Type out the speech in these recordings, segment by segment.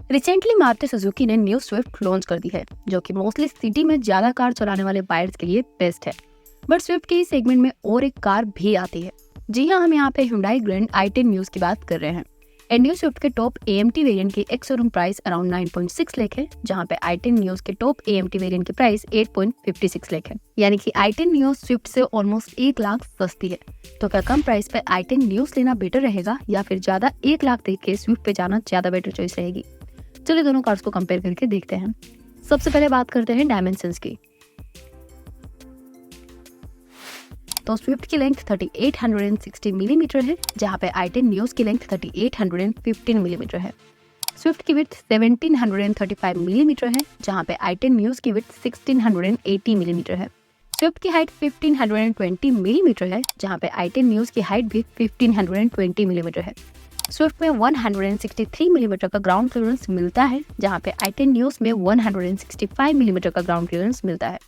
Recently Maruti Suzuki ने new Swift launch कर दी है, जो कि मोस्टली सिटी में ज्यादा कार चलाने वाले बायर्स के लिए बेस्ट है। बट स्विफ्ट के इस सेगमेंट में और एक कार भी आती है। जी हाँ, हम यहाँ पे Hyundai Grand i10 न्यूज की बात कर रहे हैं। एंड न्यू स्विफ्ट के टॉप AMT वेरिएंट की ex showroom price around 9.6 lakh है, जहाँ पे i10 न्यूज के टॉप AMT वेरिएंट की प्राइस 8.56 लाख है। यानी कि i10 न्यूज स्विफ्ट से ऑलमोस्ट 1 लाख सस्ती है। तो क्या कम प्राइस पे i10 न्यूज लेना बेटर रहेगा या फिर ज्यादा 1 लाख देख के स्विफ्ट पे जाना ज्यादा बेटर चॉइस रहेगी? चलिए दोनों कार्स को कंपेयर करके देखते हैं। सबसे पहले बात करते हैं डायमेंशंस की। तो स्विफ्ट की लेंथ 3860 मिलीमीटर है, जहाँ पे i10 न्यूज की लेंथ 3815 मिलीमीटर है। स्विफ्ट की विड्थ 1735 मिलीमीटर है, जहाँ पे i10 न्यूज की विड्थ 1680 मिलीमीटर है। स्विफ्ट की हाइट 1520 मिलीमीटर है, जहाँ पे i10 न्यूज की हाइट भी 1520 मिलीमीटर है। स्विफ्ट में 163 मिलीमीटर का ग्राउंड क्लियरेंस मिलता है, जहाँ पे i10 न्यूज में 165 मिलीमीटर का ग्राउंड क्लियरेंस मिलता है।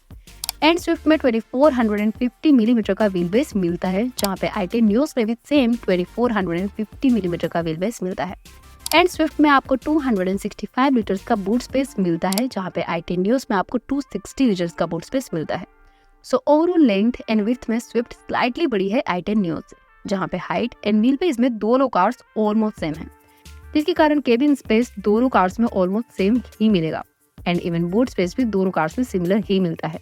एंड स्विफ्ट में 2450 मिलीमीटर का व्हील बेस मिलता है, जहाँ पे i10 न्यूज में भी सेम 2450 मिलीमीटर का व्हील बेस मिलता है। एंड स्विफ्ट में आपको 265 लीटर्स का बूट स्पेस मिलता है, जहाँ पे i10 न्यूज में आपको 260 लीटर्स का बूट स्पेस मिलता है। So overall length and width में स्विफ्ट स्लाइटली बड़ी है i10 न्यूज से, जहाँ पे हाइट एंड व्हील बेस में दोनों कार्स ऑलमोस्ट सेम है, जिसके कारण केबिन स्पेस दोनों कार्स में ऑलमोस्ट सेम ही मिलेगा। एंड इवन बूट स्पेस भी दोनों कार्स में सिमिलर ही मिलता है।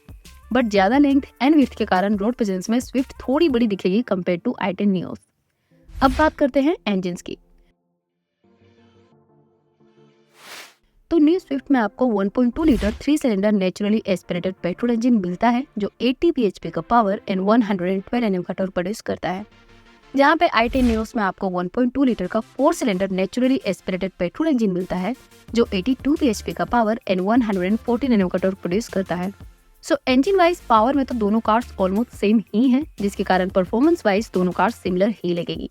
बट ज्यादा लेंथ एंड विड्थ के कारण रोड प्रेजेंस में स्विफ्ट थोड़ी बड़ी दिखेगी कंपेयर टू i10 न्यूज। अब बात करते हैं इंजन्स की। तो न्यू स्विफ्ट में आपको 1.2 litre 3 cylinder naturally aspirated petrol engine मिलता है, जो 80 bhp का पावर एंड 112 Nm का टॉर्क प्रोड्यूस करता है। जहाँ पे i10 न्यूज में आपको 1.2 लीटर का 4 cylinder naturally aspirated petrol engine मिलता है, जो 82 bhp का पावर एंड 114 Nm का टॉर्क प्रोड्यूस करता है। सो इंजन वाइज पावर में तो दोनों कार्स ऑलमोस्ट सेम ही हैं, जिसके कारण परफॉर्मेंस वाइज दोनों कार्स सिमिलर ही लगेगी।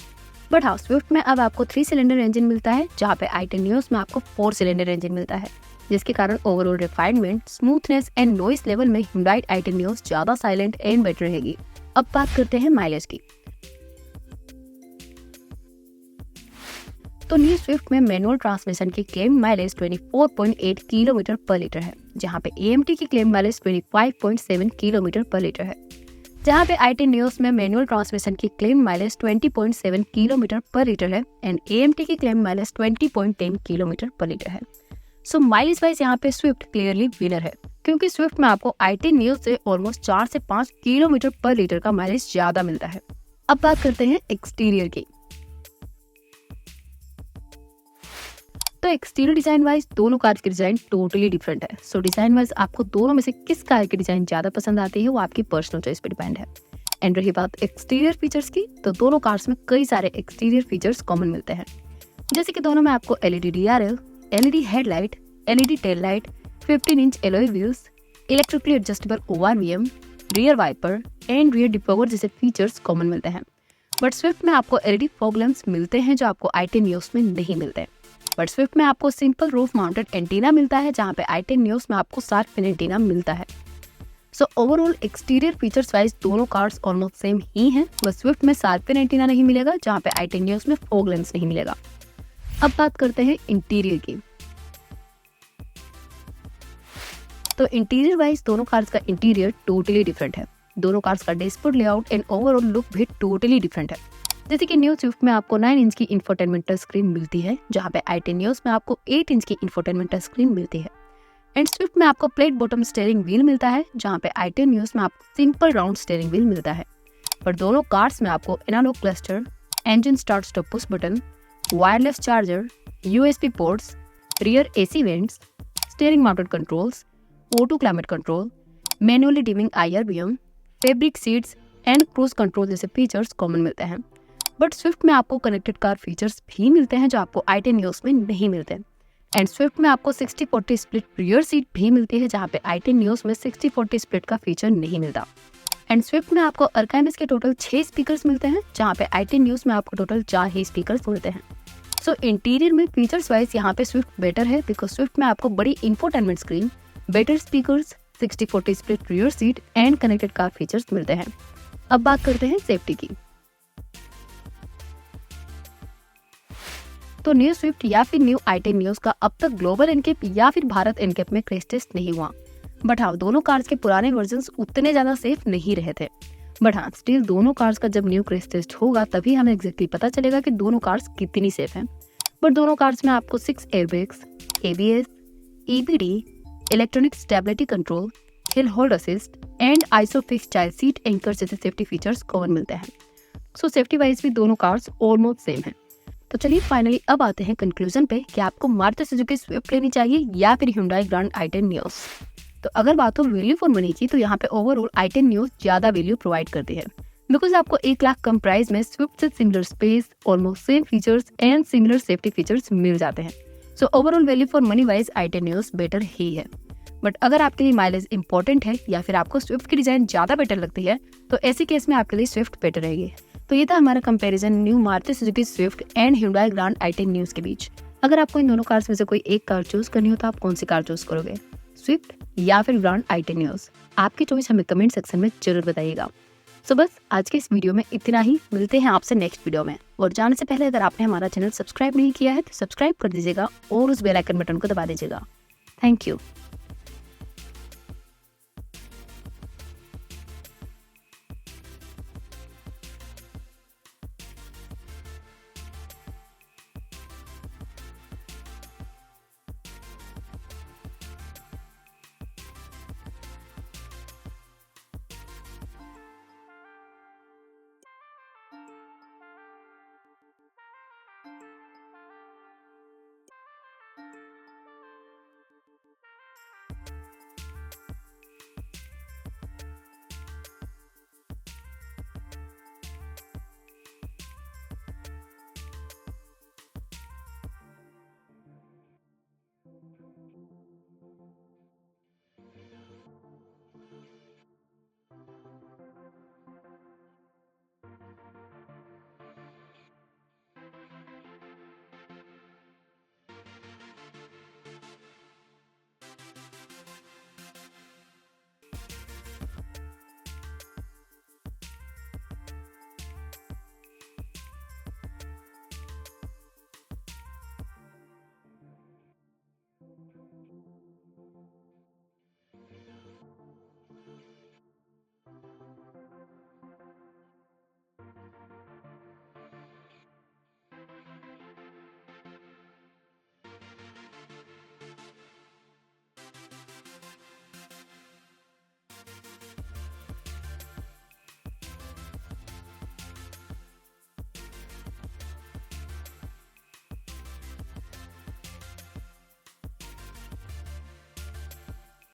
बट हाँ, स्विफ्ट में अब आपको 3 सिलेंडर इंजन मिलता है, जहाँ पे i10 न्यूज में आपको 4 सिलेंडर इंजन मिलता है, जिसके कारण overall refinement, smoothness and noise level में Hyundai i10 न्यूज ज्यादा साइलेंट एंड बेटर रहेगी। अब बात करते हैं माइलेज की। तो न्यू स्विफ्ट में मैनुअल ट्रांसमिशन की क्लेम माइलेज 24.8 किलोमीटर पर लीटर है, जहाँ पे AMT की क्लेम माइलेज 25.7 किलोमीटर पर लीटर है। जहाँ पे i10 न्यूज में मैनुअल ट्रांसमिशन की क्लेम माइलेज 20.7 किलोमीटर पर लीटर है एंड AMT की क्लेम माइलेज 20.10 किलोमीटर पर लीटर है। सो माइलेज वाइज यहाँ पे स्विफ्ट क्लियरली विनर है, क्योंकि स्विफ्ट में आपको i10 न्यूज से ऑलमोस्ट 4 से 5 किलोमीटर पर लीटर का माइलेज ज्यादा मिलता है। अब बात करते हैं एक्सटीरियर की। तो एक्सटीरियर डिजाइन वाइज दोनों कार की डिजाइन टोटली डिफरेंट है। सो डिजाइन वाइज आपको दोनों में से किस कार की डिजाइन ज्यादा पसंद आती है वो आपकी पर्सनल चॉइस पे डिपेंड है। एंड रही बात एक्सटीरियर फीचर्स की, तो दोनों कार्स में कई सारे एक्सटीरियर फीचर्स कॉमन मिलते हैं, जैसे कि दोनों में आपको LED DRL, LED headlight, LED tail light, 15 inch alloy wheels, electrically adjustable ORVM, rear wiper and rear defogger जैसे फीचर्स कॉमन मिलते हैं। बट स्विफ्ट में आपको LED फॉग लैंप्स मिलते हैं, जो आपको i10 न्यूज में नहीं मिलते। बट स्विफ्ट में आपको सिंपल रूफ माउंटेड एंटीना मिलता है, जहाँ पे i10 न्यूज में आपको शार्प फिन एंटीना मिलता है। So overall exterior features wise दोनों कार्स ऑलमोस्ट सेम ही हैं, बस स्विफ्ट में शार्प फिन एंटीना नहीं मिलेगा, जहाँ पे i10 न्यूज में फॉग लेंस नहीं मिलेगा। अब बात करते हैं इंटीरियर की। तो इंटीरियर वाइज दोनों कार्स का इंटीरियर टोटली डिफरेंट है। दोनों कार्स का dashboard layout and overall look भी टोटली डिफरेंट है। जैसे कि न्यू स्विफ्ट में आपको 9 इंच की इंफोटेनमेंट टच स्क्रीन मिलती है, जहाँ पे i10 न्यूज में आपको 8 इंच की इंफोटेनमेंट टच स्क्रीन मिलती है। एंड स्विफ्ट में आपको प्लेट बॉटम स्टीयरिंग व्हील मिलता है, जहाँ पे i10 न्यूज में आपको सिंपल राउंड स्टीयरिंग व्हील मिलता है। पर दोनों कार्स में आपको analogue cluster, engine start stop push button, wireless charger, USB ports, rear AC vents, steering mounted controls, auto climate control, manually dimming IRBM, fabric seats and cruise control जैसे features common मिलते हैं। But Swift में आपको connected car features भी मिलते हैं, जो आपको i10 न्यूज में नहीं मिलते। एंड स्विफ्ट में आपको 60-40 स्प्लिट रियर सीट भी मिलती है, जहाँ पे i10 न्यूज में 60-40 स्प्लिट का फीचर नहीं मिलता। एंड स्विफ्ट में आपको अर्काइमेस के टोटल 6 स्पीकर्स मिलते हैं, जहाँ पे i10 न्यूज में आपको टोटल 4 ही स्पीकर्स मिलते हैं। सो इंटीरियर में फीचर्स वाइज यहाँ पे स्विफ्ट बेटर है, बिकॉज स्विफ्ट में आपको बड़ी infotainment screen, better speakers, 60-40 split rear seat and connected car features मिलते हैं। अब बात करते हैं सेफ्टी की। तो न्यू स्विफ्ट या फिर न्यू i10 न्यूज का अब तक ग्लोबल एनकेप या फिर भारत एनकेप में क्रैश टेस्ट नहीं हुआ। बट हाँ, दोनों कार्स के पुराने वर्जन्स उतने ज्यादा सेफ नहीं रहे थे। बट हाँ, स्टिल दोनों कार्स का जब न्यू क्रैश टेस्ट होगा तभी हमें एग्जैक्टली पता चलेगा कि दोनों कार्स कितनी सेफ हैं। बट दोनों कार्स में आपको 6 airbags, ABS, EBD, electronic stability control, hill hold assist and isofix child seat anchor जैसे सेफ्टी फीचर्स कॉमन मिलते हैं। सो सेफ्टी वाइज भी दोनों कार्स ऑलमोस्ट सेम हैं। तो चलिए फाइनली अब आते हैं कंक्लूजन पे कि आपको मारुति सुजुकी स्विफ्ट लेनी चाहिए या फिर Hyundai ग्रैंड i10 न्यूज। तो अगर बात हो वैल्यू फॉर मनी की, तो यहाँ पे ओवरऑल i10 न्यूज ज्यादा वैल्यू प्रोवाइड करती है, बिकॉज आपको 1 लाख कम प्राइस में स्विफ्ट से similar space, almost same features and similar safety features मिल जाते हैं। So overall value for money wise i10 Nios better ही है। बट अगर आपके लिए माइलेज इंपॉर्टेंट है या फिर आपको स्विफ्ट की डिजाइन ज्यादा बेटर लगती है, तो ऐसे केस में आपके लिए स्विफ्ट बेटर रहेगी। तो ये था हमारा comparison new Maruti Suzuki Swift and Hyundai grand i10 news के बीच। अगर आपको इन दोनों कार्स में से कोई एक कार चूज करनी हो तो आप कौन सी कार चूज करोगे, स्विफ्ट या फिर ग्रैंड i10 न्यूज? आपकी चॉइस हमें कमेंट सेक्शन में जरूर बताइएगा। सो बस आज के इस वीडियो में इतना ही। मिलते हैं आपसे नेक्स्ट वीडियो में। और जाने से पहले अगर आपने हमारा चैनल सब्सक्राइब नहीं किया है तो सब्सक्राइब कर दीजिएगा और उस बेल आइकन बटन को दबा दीजिएगा। Thank you.